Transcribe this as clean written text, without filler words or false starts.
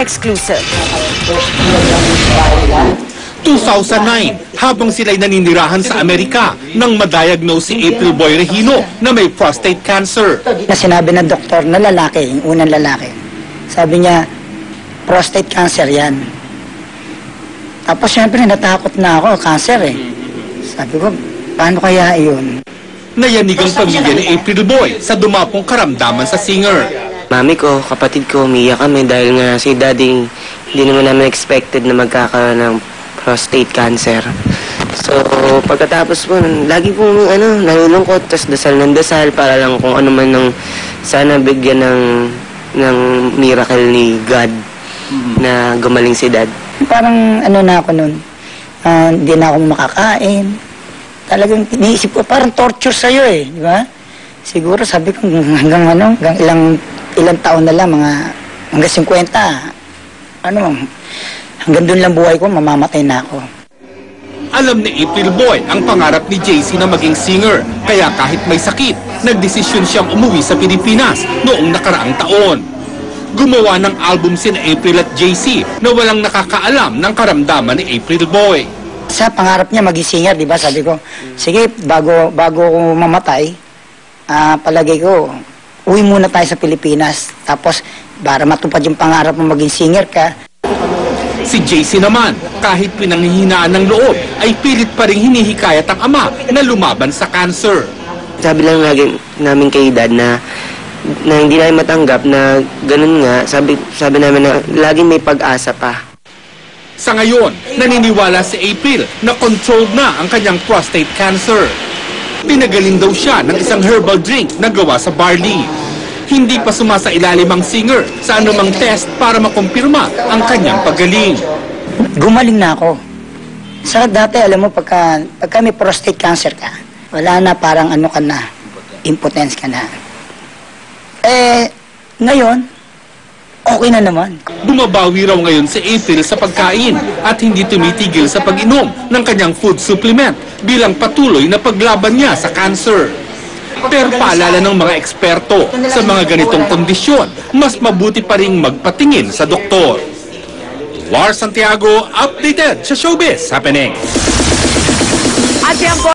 exclusive. 2009, habang sila'y naninirahan sa Amerika nang madiagnose si April Boy Regino na may prostate cancer. Sinabi ng doktor na lalaki, yung unang lalaki, sabi niya, prostate cancer yan. Tapos syempre natakot na ako, cancer eh. Sabi ko, paano kaya yun? Nayanig ang pamilya ni April Boy sa dumapong karamdaman sa singer. Mami ko, kapatid ko, umiyak kami dahil nga si daddy hindi naman namin expected na magkakaroon ng prostate cancer. So, pagkatapos po, lagi po nalulungkot, tas dasal ng dasal para lang kung ano man ng sana bigyan ng miracle ni God na gumaling si Dad. Parang na ako nun, hindi na ako makakain. Talagang iniisip ko, parang torture sa'yo eh, di ba? Siguro sabi ko hanggang ilang taon na lang, hanggang 50, hanggang doon lang buhay ko, mamamatay na ako. Alam ni April Boy ang pangarap ni JC na maging singer, kaya kahit may sakit, nagdesisyon siyang umuwi sa Pilipinas noong nakaraang taon. Gumawa ng album sina April at JC na walang nakakaalam ng karamdaman ni April Boy. Sa pangarap niya maging singer, di ba? Sabi ko, sige, bago ko mamatay, palagay ko, uwi muna tayo sa Pilipinas. Tapos, para matupad yung pangarap mo maging singer ka. Si JC naman, kahit pinanghihinaan ng loob, ay pilit pa rin hinihikayat ang ama na lumaban sa cancer. Sabi lang lagi namin kay Dad na hindi namin matanggap na ganun nga. Sabi namin na laging may pag-asa pa. Sa ngayon, naniniwala si April na controlled na ang kanyang prostate cancer. Pinagaling daw siya ng isang herbal drink na gawa sa barley. Hindi pa sumasailalim ang singer sa anumang test para makumpirma ang kanyang pagaling. Gumaling na ako. Sa dati, alam mo, pagka may prostate cancer ka, wala na, parang ka na, impotence ka na. Ngayon, okay na naman. Bumabawi raw ngayon si April sa pagkain at hindi tumitigil sa pag-inom ng kanyang food supplement bilang patuloy na paglaban niya sa cancer. Pero paalala ng mga eksperto, sa mga ganitong kondisyon, mas mabuti pa ring magpatingin sa doktor. War Santiago, updated sa Showbiz Happening. At yan po